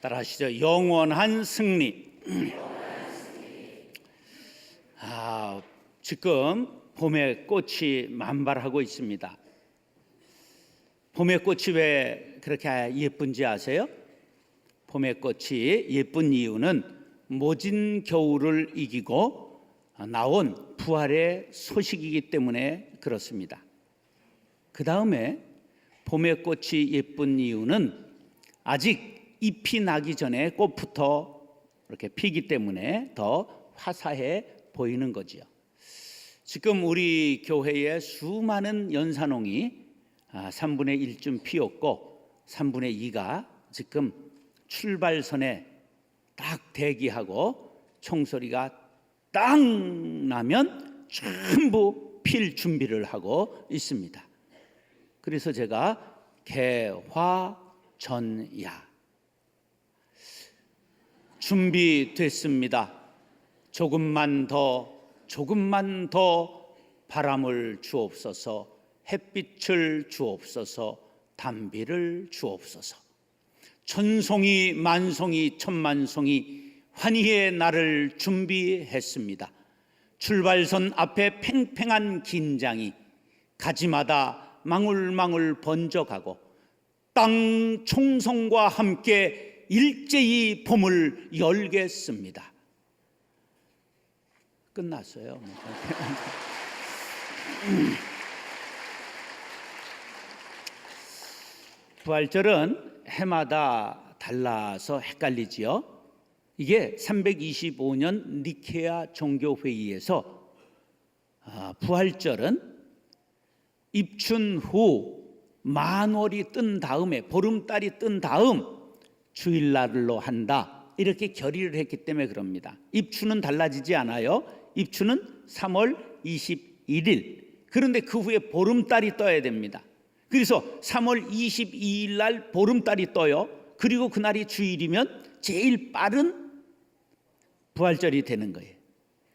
따라하시죠. 영원한 승리. 지금 봄의 꽃이 만발하고 있습니다. 봄의 꽃이 왜 그렇게 예쁜지 아세요? 봄의 꽃이 예쁜 이유는 모진 겨울을 이기고 나온 부활의 소식이기 때문에 그렇습니다. 그 다음에 봄의 꽃이 예쁜 이유는 아직 잎이 나기 전에 꽃부터 이렇게 피기 때문에 더 화사해 보이는 거지요. 지금 우리 교회에 수많은 연산홍이 3분의 1쯤 피었고 3분의 2가 지금 출발선에 딱 대기하고 총소리가 땅 나면 전부 필 준비를 하고 있습니다. 그래서 제가 개화전야 준비됐습니다. 조금만 더 바람을 주옵소서, 햇빛을 주옵소서, 단비를 주옵소서. 천송이 만송이 천만송이 환희의 날을 준비했습니다. 출발선 앞에 팽팽한 긴장이 가지마다 망울망울 번져가고 땅 총성과 함께 일제히 봄을 열겠습니다. 끝났어요. 부활절은 해마다 달라서 헷갈리지요. 이게 325년 니케아 종교회의에서 부활절은 입춘 후 만월이 뜬 다음에 보름달이 뜬 다음 주일날로 한다, 이렇게 결의를 했기 때문에 그럽니다. 입춘은 달라지지 않아요. 입춘은 3월 21일. 그런데 그 후에 보름달이 떠야 됩니다. 그래서 3월 22일 날 보름달이 떠요. 그리고 그날이 주일이면 제일 빠른 부활절이 되는 거예요.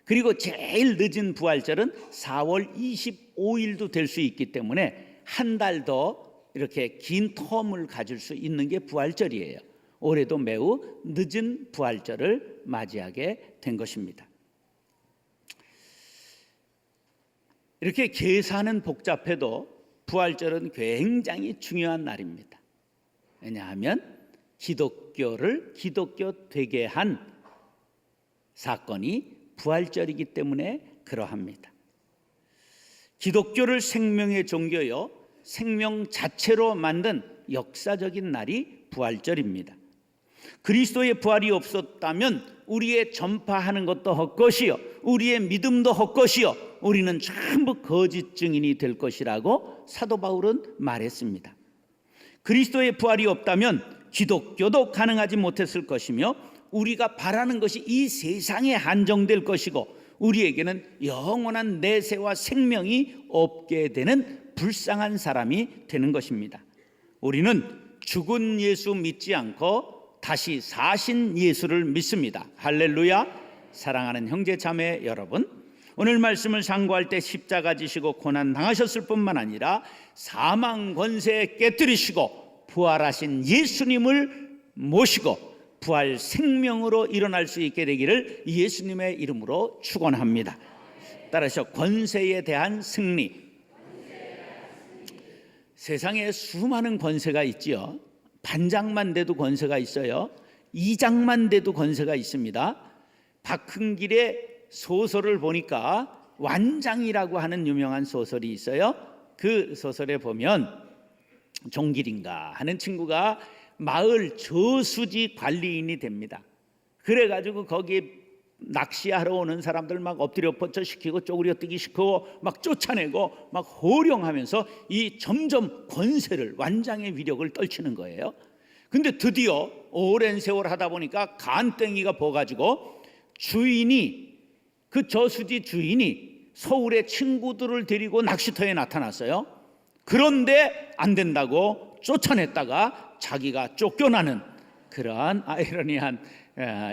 그리고 제일 늦은 부활절은 4월 25일도 될 수 있기 때문에 한 달 더 이렇게 긴 텀을 가질 수 있는 게 부활절이에요. 올해도 매우 늦은 부활절을 맞이하게 된 것입니다. 이렇게 계산은 복잡해도 부활절은 굉장히 중요한 날입니다. 왜냐하면 기독교를 기독교 되게 한 사건이 부활절이기 때문에 그러합니다. 기독교를 생명의 종교요, 생명 자체로 만든 역사적인 날이 부활절입니다. 그리스도의 부활이 없었다면 우리의 전파하는 것도 헛것이요, 우리의 믿음도 헛것이요, 우리는 전부 거짓 증인이 될 것이라고 사도 바울은 말했습니다. 그리스도의 부활이 없다면 기독교도 가능하지 못했을 것이며 우리가 바라는 것이 이 세상에 한정될 것이고 우리에게는 영원한 내세와 생명이 없게 되는 불쌍한 사람이 되는 것입니다. 우리는 죽은 예수 믿지 않고 다시 사신 예수를 믿습니다. 할렐루야. 사랑하는 형제 자매 여러분, 오늘 말씀을 상고할 때 십자가 지시고 고난 당하셨을 뿐만 아니라 사망 권세 깨뜨리시고 부활하신 예수님을 모시고 부활 생명으로 일어날 수 있게 되기를 예수님의 이름으로 축원합니다. 따라서 권세에 대한 승리. 세상에 수많은 권세가 있지요. 반장만 돼도 권세가 있어요. 이장만 돼도 권세가 있습니다. 박흥길의 소설을 보니까 완장이라고 하는 유명한 소설이 있어요. 그 소설에 보면 종길인가 하는 친구가 마을 저수지 관리인이 됩니다. 그래가지고 거기에 낚시하러 오는 사람들 막 엎드려 뻗쳐 시키고 쪼그려 뜨기 시키고 막 쫓아내고 막 호령하면서 이 점점 권세를, 완장의 위력을 떨치는 거예요. 근데 드디어 오랜 세월 하다 보니까 간땡이가 버가지고 주인이, 그 저수지 주인이 서울의 친구들을 데리고 낚시터에 나타났어요. 그런데 안 된다고 쫓아냈다가 자기가 쫓겨나는 그러한 아이러니한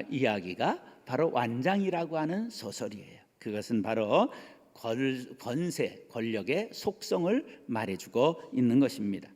이야기가 바로 완장이라고 하는 소설이에요. 그것은 바로 권세, 권력의 속성을 말해주고 있는 것입니다.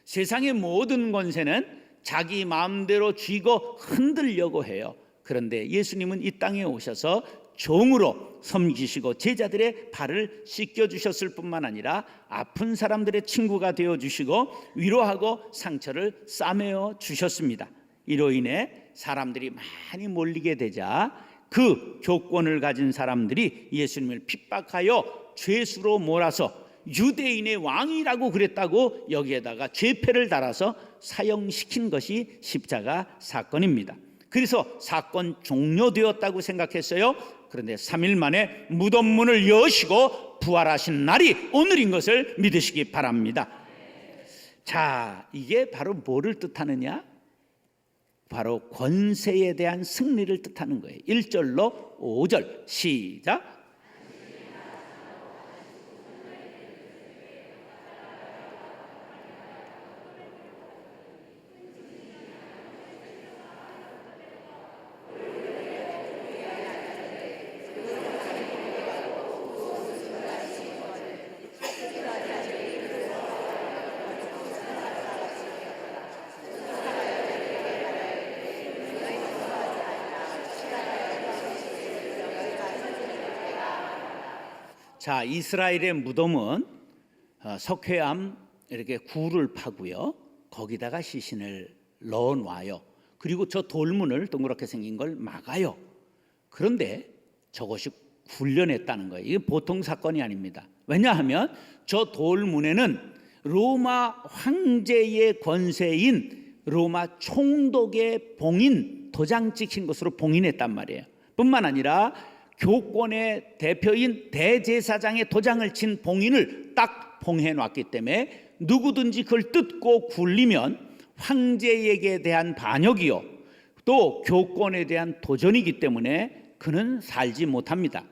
세상의 모든 권세는 자기 마음대로 쥐고 흔들려고 해요. 그런데 예수님은 이 땅에 오셔서 종으로 섬기시고 제자들의 발을 씻겨주셨을 뿐만 아니라 아픈 사람들의 친구가 되어주시고 위로하고 상처를 싸매어 주셨습니다. 이로 인해 사람들이 많이 몰리게 되자 그 교권을 가진 사람들이 예수님을 핍박하여 죄수로 몰아서 유대인의 왕이라고 그랬다고 여기에다가 죄패를 달아서 사형시킨 것이 십자가 사건입니다. 그래서 사건 종료되었다고 생각했어요. 그런데 3일 만에 무덤 문을 여시고 부활하신 날이 오늘인 것을 믿으시기 바랍니다. 자, 이게 바로 뭐를 뜻하느냐? 바로 권세에 대한 승리를 뜻하는 거예요. 1절로 5절 시작. 자, 이스라엘의 무덤은 석회암 이렇게 굴을 파고요, 거기다가 시신을 넣어놔요. 그리고 저 돌문을 동그랗게 생긴 걸 막아요. 그런데 저것이 훈련했다는 거예요. 이게 보통 사건이 아닙니다. 왜냐하면 저 돌문에는 로마 황제의 권세인 로마 총독의 봉인, 도장 찍힌 것으로 봉인했단 말이에요. 뿐만 아니라 교권의 대표인 대제사장의 도장을 친 봉인을 딱 봉해 놨기 때문에 누구든지 그걸 뜯고 굴리면 황제에게 대한 반역이요, 또 교권에 대한 도전이기 때문에 그는 살지 못합니다.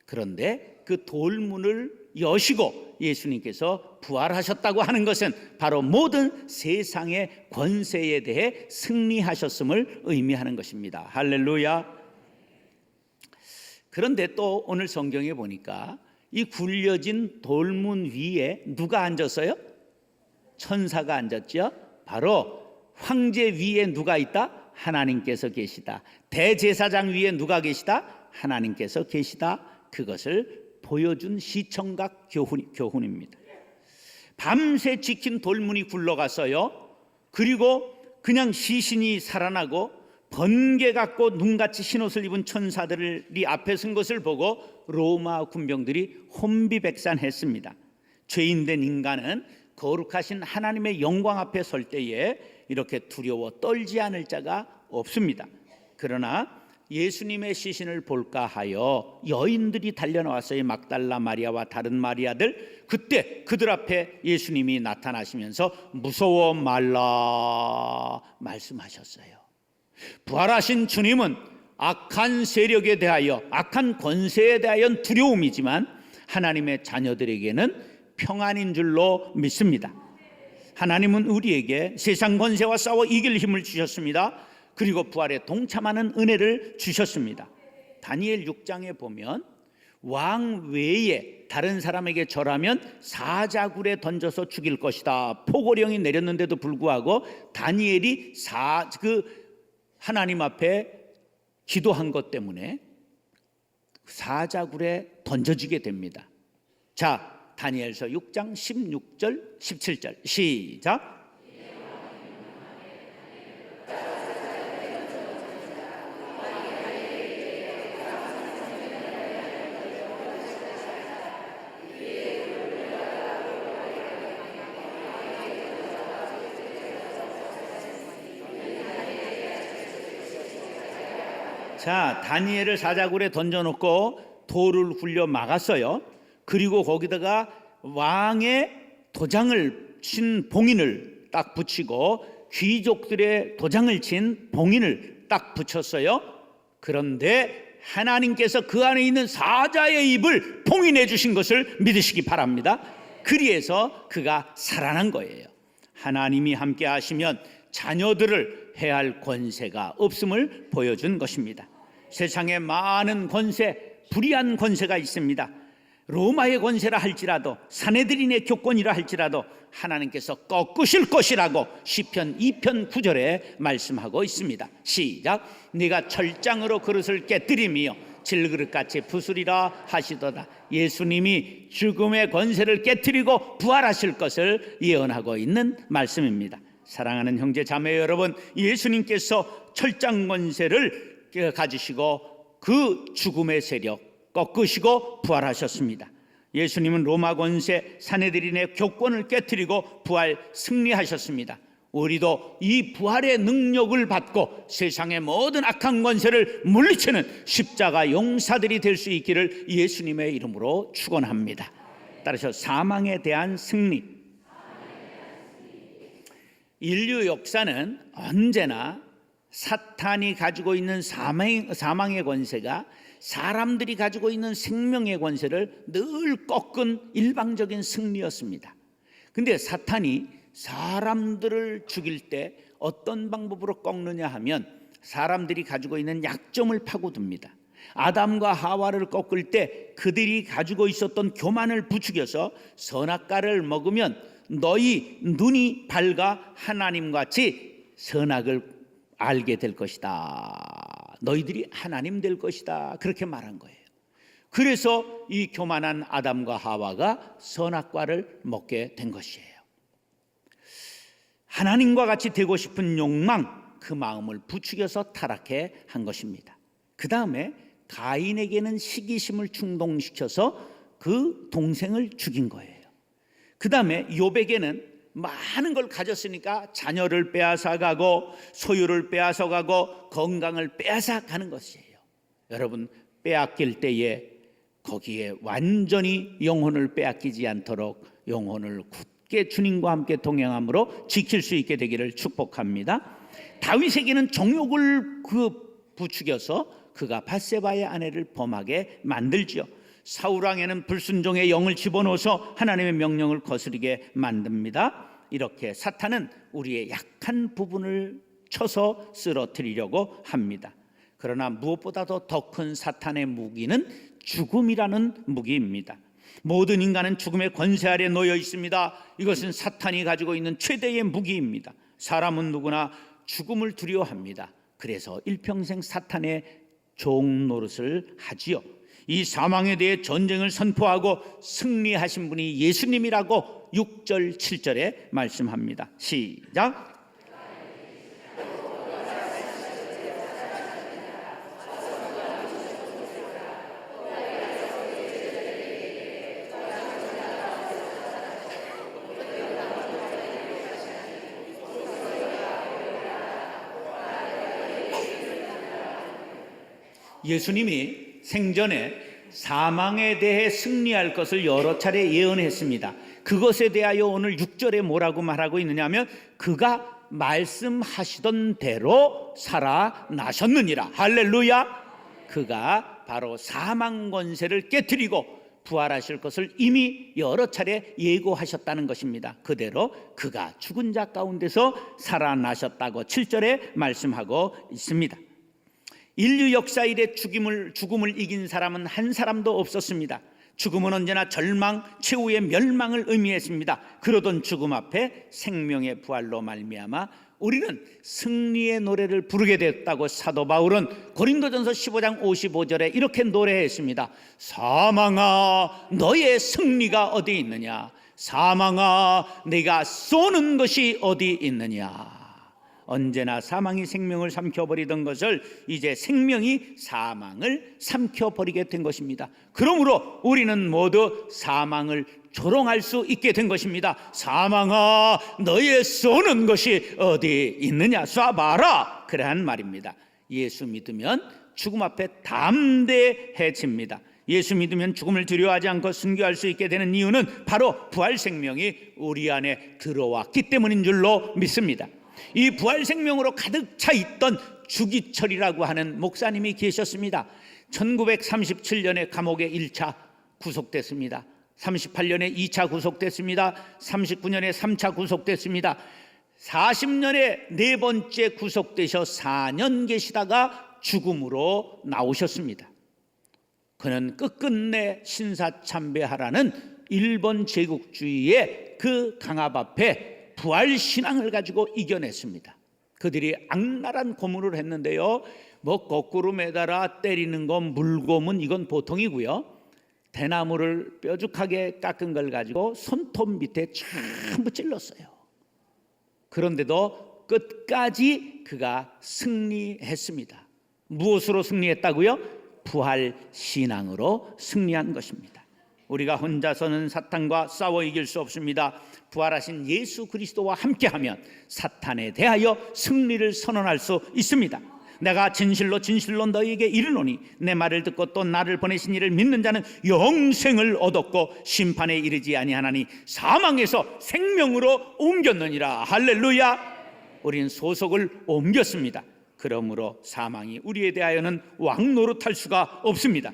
그런데 그 돌문을 여시고 예수님께서 부활하셨다고 하는 것은 바로 모든 세상의 권세에 대해 승리하셨음을 의미하는 것입니다. 할렐루야. 그런데 또 오늘 성경에 보니까 이 굴려진 돌문 위에 누가 앉았어요? 천사가 앉았죠. 바로 황제 위에 누가 있다? 하나님께서 계시다. 대제사장 위에 누가 계시다? 하나님께서 계시다. 그것을 보여준 시청각 교훈입니다. 밤새 지킨 돌문이 굴러갔어요. 그리고 그냥 시신이 살아나고 번개 같고 눈같이 흰옷을 입은 천사들이 앞에 선 것을 보고 로마 군병들이 혼비백산했습니다. 죄인된 인간은 거룩하신 하나님의 영광 앞에 설 때에 이렇게 두려워 떨지 않을 자가 없습니다. 그러나 예수님의 시신을 볼까 하여 여인들이 달려나왔어요. 막달라 마리아와 다른 마리아들. 그때 그들 앞에 예수님이 나타나시면서 무서워 말라 말씀하셨어요. 부활하신 주님은 악한 세력에 대하여, 악한 권세에 대하여 두려움이지만 하나님의 자녀들에게는 평안인 줄로 믿습니다. 하나님은 우리에게 세상 권세와 싸워 이길 힘을 주셨습니다. 그리고 부활에 동참하는 은혜를 주셨습니다. 다니엘 6장에 보면 왕 외에 다른 사람에게 절하면 사자굴에 던져서 죽일 것이다, 포고령이 내렸는데도 불구하고 다니엘이 하나님 앞에 기도한 것 때문에 사자굴에 던져지게 됩니다. 자, 다니엘서 6장 16절 17절 시작. 자, 다니엘을 사자굴에 던져놓고 돌을 굴려 막았어요. 그리고 거기다가 왕의 도장을 친 봉인을 딱 붙이고 귀족들의 도장을 친 봉인을 딱 붙였어요. 그런데 하나님께서 그 안에 있는 사자의 입을 봉인해 주신 것을 믿으시기 바랍니다. 그리해서 그가 살아난 거예요. 하나님이 함께 하시면 자녀들을 해할 권세가 없음을 보여준 것입니다. 세상에 많은 권세, 불의한 권세가 있습니다. 로마의 권세라 할지라도 사내들인의 교권이라 할지라도 하나님께서 꺾으실 것이라고 시편 2편 9절에 말씀하고 있습니다. 시작. 네가 철장으로 그릇을 깨뜨리며 질그릇같이 부수리라 하시도다. 예수님이 죽음의 권세를 깨뜨리고 부활하실 것을 예언하고 있는 말씀입니다. 사랑하는 형제 자매 여러분, 예수님께서 철장 권세를 가지시고 그 죽음의 세력 꺾으시고 부활하셨습니다. 예수님은 로마 권세 사내들인의 교권을 깨뜨리고 부활 승리하셨습니다. 우리도 이 부활의 능력을 받고 세상의 모든 악한 권세를 물리치는 십자가 용사들이 될 수 있기를 예수님의 이름으로 축원합니다. 따라서 사망에 대한 승리. 인류 역사는 언제나 사탄이 가지고 있는 사망의 권세가 사람들이 가지고 있는 생명의 권세를 늘 꺾은 일방적인 승리였습니다. 근데 사탄이 사람들을 죽일 때 어떤 방법으로 꺾느냐 하면 사람들이 가지고 있는 약점을 파고듭니다. 아담과 하와를 꺾을 때 그들이 가지고 있었던 교만을 부추겨서 선악과를 먹으면 너희 눈이 밝아 하나님같이 선악을 알게 될 것이다. 너희들이 하나님 될 것이다. 그렇게 말한 거예요. 그래서 이 교만한 아담과 하와가 선악과를 먹게 된 것이에요. 하나님과 같이 되고 싶은 욕망, 그 마음을 부추겨서 타락해 한 것입니다. 그 다음에 가인에게는 시기심을 충동시켜서 그 동생을 죽인 거예요. 그 다음에 욥에게는 많은 걸 가졌으니까 자녀를 빼앗아가고 소유를 빼앗아가고 건강을 빼앗아가는 것이에요. 여러분, 빼앗길 때에 거기에 완전히 영혼을 빼앗기지 않도록 영혼을 굳게 주님과 함께 동행함으로 지킬 수 있게 되기를 축복합니다. 다윗에게는 정욕을 부추겨서 그가 밧세바의 아내를 범하게 만들죠. 사울왕에는 불순종의 영을 집어넣어서 하나님의 명령을 거스르게 만듭니다. 이렇게 사탄은 우리의 약한 부분을 쳐서 쓰러뜨리려고 합니다. 그러나 무엇보다도 더 큰 사탄의 무기는 죽음이라는 무기입니다. 모든 인간은 죽음의 권세 아래 놓여 있습니다. 이것은 사탄이 가지고 있는 최대의 무기입니다. 사람은 누구나 죽음을 두려워합니다. 그래서 일평생 사탄의 종 노릇을 하지요. 이 사망에 대해 전쟁을 선포하고 승리하신 분이 예수님이라고 6절 7절에 말씀합니다. 시작. 예수님이 생전에 사망에 대해 승리할 것을 여러 차례 예언했습니다. 그것에 대하여 오늘 6절에 뭐라고 말하고 있느냐 하면 그가 말씀하시던 대로 살아나셨느니라. 할렐루야. 그가 바로 사망 권세를 깨뜨리고 부활하실 것을 이미 여러 차례 예고하셨다는 것입니다. 그대로 그가 죽은 자 가운데서 살아나셨다고 7절에 말씀하고 있습니다. 인류 역사 이래 죽음을 이긴 사람은 한 사람도 없었습니다. 죽음은 언제나 절망, 최후의 멸망을 의미했습니다. 그러던 죽음 앞에 생명의 부활로 말미암아 우리는 승리의 노래를 부르게 됐다고 사도 바울은 고린도전서 15장 55절에 이렇게 노래했습니다. 사망아 너의 승리가 어디 있느냐? 사망아 네가 쏘는 것이 어디 있느냐? 언제나 사망이 생명을 삼켜버리던 것을 이제 생명이 사망을 삼켜버리게 된 것입니다. 그러므로 우리는 모두 사망을 조롱할 수 있게 된 것입니다. 사망아 너의 쏘는 것이 어디 있느냐? 쏴봐라. 그러한 말입니다. 예수 믿으면 죽음 앞에 담대해집니다. 예수 믿으면 죽음을 두려워하지 않고 순교할 수 있게 되는 이유는 바로 부활 생명이 우리 안에 들어왔기 때문인 줄로 믿습니다. 이 부활 생명으로 가득 차 있던 주기철이라고 하는 목사님이 계셨습니다. 1937년에 감옥에 1차 구속됐습니다. 38년에 2차 구속됐습니다. 39년에 3차 구속됐습니다. 40년에 네 번째 구속되셔 4년 계시다가 죽음으로 나오셨습니다. 그는 끝끝내 신사참배하라는 일본 제국주의의 그 강압 앞에 부활신앙을 가지고 이겨냈습니다. 그들이 악랄한 고문을 했는데요, 뭐 거꾸로 매달아 때리는 건 물고문, 이건 보통이고요, 대나무를 뾰족하게 깎은 걸 가지고 손톱 밑에 전부 찔렀어요. 그런데도 끝까지 그가 승리했습니다. 무엇으로 승리했다고요? 부활신앙으로 승리한 것입니다. 우리가 혼자서는 사탄과 싸워 이길 수 없습니다. 부활하신 예수 그리스도와 함께하면 사탄에 대하여 승리를 선언할 수 있습니다. 내가 진실로 진실로 너희에게 이르노니 내 말을 듣고 또 나를 보내신 이를 믿는 자는 영생을 얻었고 심판에 이르지 아니하나니 사망에서 생명으로 옮겼느니라. 할렐루야. 우리는 소속을 옮겼습니다. 그러므로 사망이 우리에 대하여는 왕노릇할 수가 없습니다.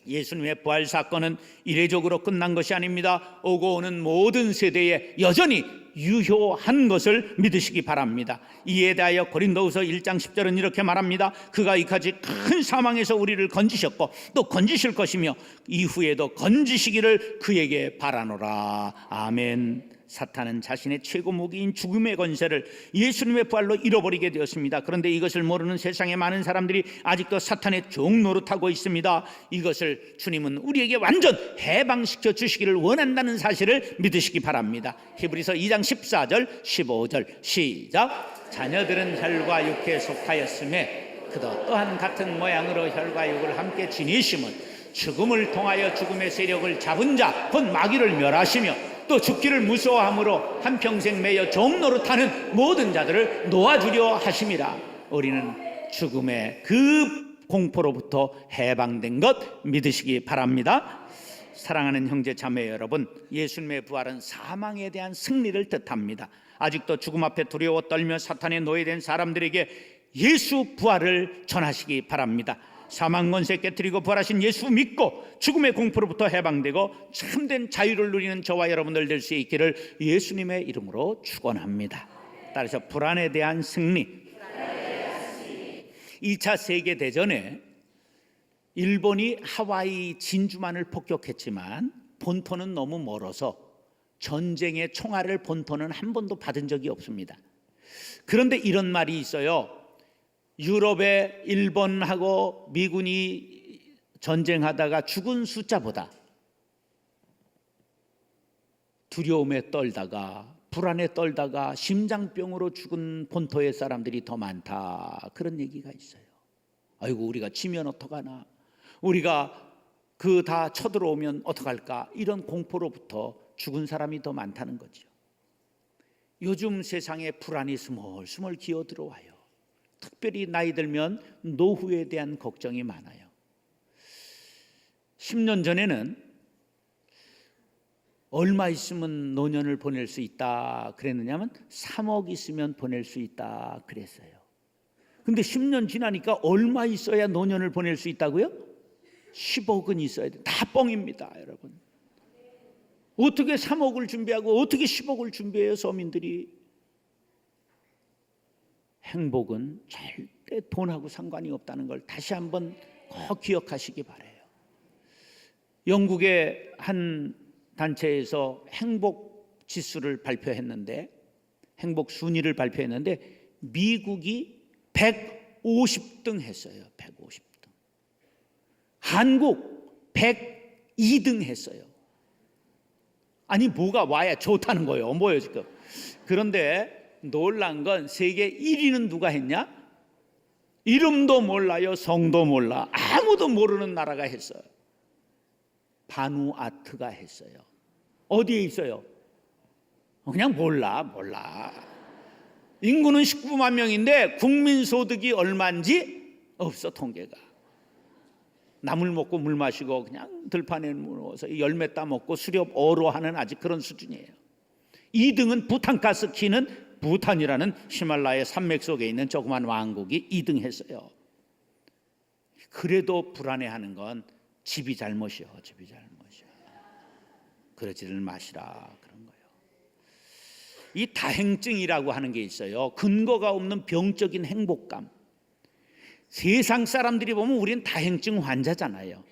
예수님의 부활 사건은 이례적으로 끝난 것이 아닙니다. 오고 오는 모든 세대에 여전히 유효한 것을 믿으시기 바랍니다. 이에 대하여 고린도후서 1장 10절은 이렇게 말합니다. 그가 이까지 큰 사망에서 우리를 건지셨고 또 건지실 것이며 이후에도 건지시기를 그에게 바라노라. 아멘. 사탄은 자신의 최고 무기인 죽음의 권세를 예수님의 부활로 잃어버리게 되었습니다. 그런데 이것을 모르는 세상의 많은 사람들이 아직도 사탄의 종 노릇하고 있습니다. 이것을 주님은 우리에게 완전 해방시켜 주시기를 원한다는 사실을 믿으시기 바랍니다. 히브리서 2장 14절 15절 시작. 자녀들은 혈과 육에 속하였음에 그도 또한 같은 모양으로 혈과 육을 함께 지니심은 죽음을 통하여 죽음의 세력을 잡은 자 곧 마귀를 멸하시며 또 죽기를 무서워함으로 한평생 매여 종 노릇하는 모든 자들을 놓아주려 하심이라. 우리는 죽음의 그 공포로부터 해방된 것 믿으시기 바랍니다. 사랑하는 형제 자매 여러분, 예수님의 부활은 사망에 대한 승리를 뜻합니다. 아직도 죽음 앞에 두려워 떨며 사탄의 노예된 사람들에게 예수 부활을 전하시기 바랍니다. 사망 권세 깨뜨리고 부활하신 예수 믿고 죽음의 공포로부터 해방되고 참된 자유를 누리는 저와 여러분들 될 수 있기를 예수님의 이름으로 축원합니다. 따라서 불안에 대한 승리. 2차 세계대전에 일본이 하와이 진주만을 폭격했지만 본토는 너무 멀어서 전쟁의 총알을 본토는 한 번도 받은 적이 없습니다. 그런데 이런 말이 있어요. 유럽의 일본하고 미군이 전쟁하다가 죽은 숫자보다 두려움에 떨다가 불안에 떨다가 심장병으로 죽은 본토의 사람들이 더 많다, 그런 얘기가 있어요. 아이고, 우리가 치면 어떡하나, 우리가 그 다 쳐들어오면 어떡할까, 이런 공포로부터 죽은 사람이 더 많다는 거죠. 요즘 세상에 불안이 스멀스멀 기어들어와요. 특별히 나이 들면 노후에 대한 걱정이 많아요. 10년 전에는 얼마 있으면 노년을 보낼 수 있다 그랬느냐면 3억 있으면 보낼 수 있다 그랬어요. 근데 10년 지나니까 얼마 있어야 노년을 보낼 수 있다고요? 10억은 있어야 돼. 다 뻥입니다, 여러분. 어떻게 3억을 준비하고 어떻게 10억을 준비해요, 서민들이? 행복은 절대 돈하고 상관이 없다는 걸 다시 한번 꼭 기억하시기 바라요. 영국의 한 단체에서 행복 지수를 발표했는데, 행복 순위를 발표했는데 미국이 150등 했어요. 150등. 한국 102등 했어요. 아니, 뭐가 와야 좋다는 거예요. 뭐예요 지금? 그런데 놀란 건 세계 1위는 누가 했냐? 이름도 몰라요, 성도 몰라, 아무도 모르는 나라가 했어요. 바누아투가 했어요. 어디에 있어요? 그냥 몰라. 인구는 19만 명인데 국민소득이 얼마인지 없어, 통계가. 나물 먹고 물 마시고 그냥 들판에 누워서 열매 따먹고 수렵 어로하는 아직 그런 수준이에요. 2등은 부탄가스키는 부탄이라는 히말라야 산맥 속에 있는 조그만 왕국이 2등 했어요. 그래도 불안해하는 건 집이 잘못이요. 그러지를 마시라, 그런 거예요. 이 다행증이라고 하는 게 있어요. 근거가 없는 병적인 행복감. 세상 사람들이 보면 우리는 다행증 환자잖아요.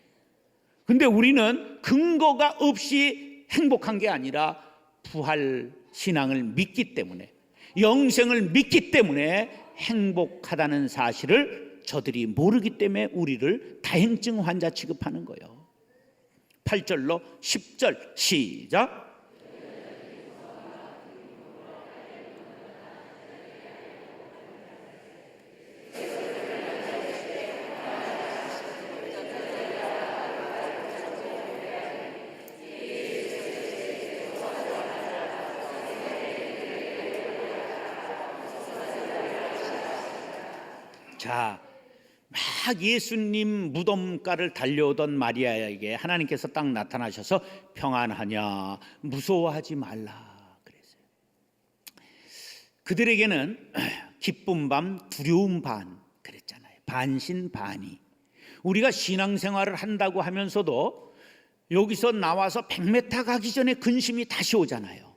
근데 우리는 근거가 없이 행복한 게 아니라 부활 신앙을 믿기 때문에, 영생을 믿기 때문에 행복하다는 사실을 저들이 모르기 때문에 우리를 다행증 환자 취급하는 거예요. 8절로 10절 시작. 자, 막 예수님 무덤가를 달려오던 마리아에게 하나님께서 딱 나타나셔서 평안하냐, 무서워하지 말라 그랬어요. 그들에게는 기쁨 반 두려움 반 그랬잖아요. 반신반의. 우리가 신앙생활을 한다고 하면서도 여기서 나와서 100m 가기 전에 근심이 다시 오잖아요.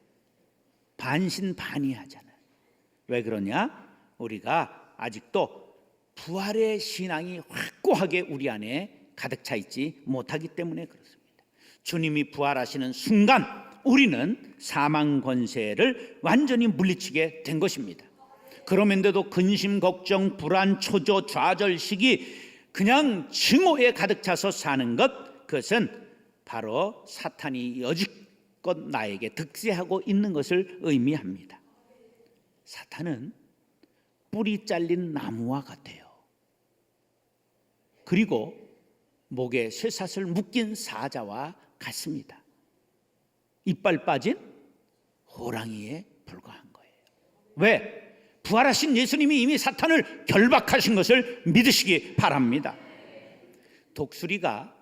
반신반의 하잖아요. 왜 그러냐? 우리가 아직도 부활의 신앙이 확고하게 우리 안에 가득 차 있지 못하기 때문에 그렇습니다. 주님이 부활하시는 순간 우리는 사망 권세를 완전히 물리치게 된 것입니다. 그럼에도 근심, 걱정, 불안, 초조, 좌절, 시기, 그냥 증오에 가득 차서 사는 것, 그것은 바로 사탄이 여지껏 나에게 득세하고 있는 것을 의미합니다. 사탄은 뿌리 잘린 나무와 같아요. 그리고 목에 쇠사슬 묶인 사자와 같습니다. 이빨 빠진 호랑이에 불과한 거예요. 왜? 부활하신 예수님이 이미 사탄을 결박하신 것을 믿으시기 바랍니다. 독수리가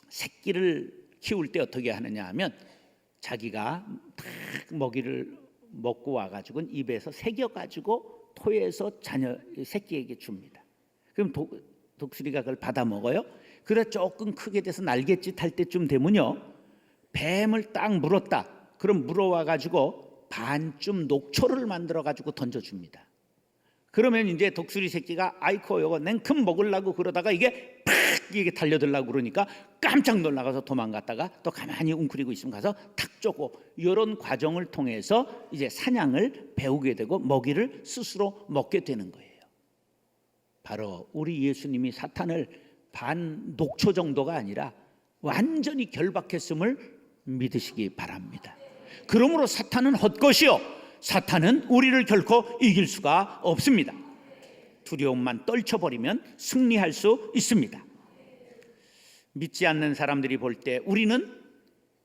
새끼를 키울 때 어떻게 하느냐 하면 자기가 딱 먹이를 먹고 와가지고 입에서 새겨가지고 토해서 자녀 새끼에게 줍니다. 그럼 독수리가 그걸 받아 먹어요. 그래 조금 크게 돼서 날갯짓 할 때쯤 되면요, 뱀을 딱 물었다. 그럼 물어와가지고 반쯤 녹초를 만들어가지고 던져줍니다. 그러면 이제 독수리 새끼가 아이코 요거 냉큼 먹으려고 그러다가 이게 팍 이게 달려들려고 그러니까 깜짝 놀라가서 도망갔다가 또 가만히 웅크리고 있으면 가서 탁 쪼고, 이런 과정을 통해서 이제 사냥을 배우게 되고 먹이를 스스로 먹게 되는 거예요. 바로 우리 예수님이 사탄을 반 녹초 정도가 아니라 완전히 결박했음을 믿으시기 바랍니다. 그러므로 사탄은 헛것이요, 사탄은 우리를 결코 이길 수가 없습니다. 두려움만 떨쳐버리면 승리할 수 있습니다. 믿지 않는 사람들이 볼 때 우리는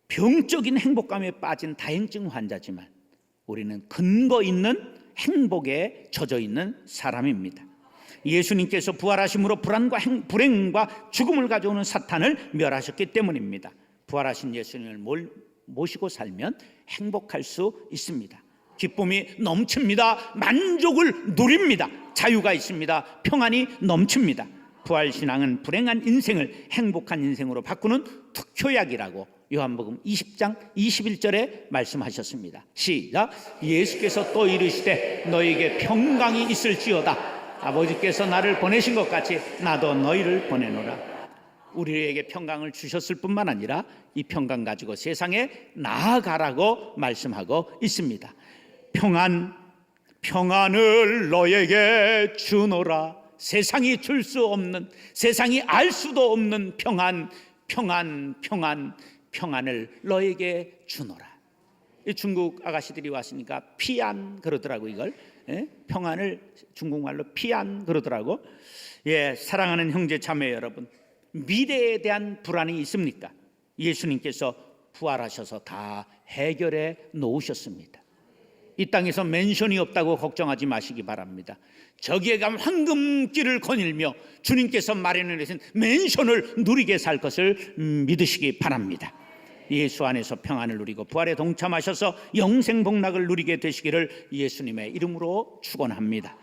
병적인 행복감에 빠진 다행증 환자지만 우리는 근거 있는 행복에 젖어 있는 사람입니다. 예수님께서 부활하심으로 불행과 죽음을 가져오는 사탄을 멸하셨기 때문입니다. 부활하신 예수님을 모시고 살면 행복할 수 있습니다. 기쁨이 넘칩니다. 만족을 누립니다. 자유가 있습니다. 평안이 넘칩니다. 부활신앙은 불행한 인생을 행복한 인생으로 바꾸는 특효약이라고 요한복음 20장 21절에 말씀하셨습니다. 시작. 예수께서 또 이르시되 너희에게 평강이 있을지어다. 아버지께서 나를 보내신 것 같이 나도 너희를 보내노라. 우리에게 평강을 주셨을 뿐만 아니라 이 평강 가지고 세상에 나아가라고 말씀하고 있습니다. 평안을 너에게 주노라. 세상이 줄 수 없는, 세상이 알 수도 없는 평안을 너에게 주노라. 중국 아가씨들이 왔으니까 피안 그러더라고. 이걸 평안을 중국말로 피안 그러더라고. 사랑하는 형제 자매 여러분, 미래에 대한 불안이 있습니까? 예수님께서 부활하셔서 다 해결해 놓으셨습니다. 이 땅에서 맨션이 없다고 걱정하지 마시기 바랍니다. 저기에 가면 황금길을 거닐며 주님께서 마련해 놓으신 맨션을 누리게 살 것을 믿으시기 바랍니다. 예수 안에서 평안을 누리고 부활에 동참하셔서 영생 복락을 누리게 되시기를 예수님의 이름으로 축원합니다.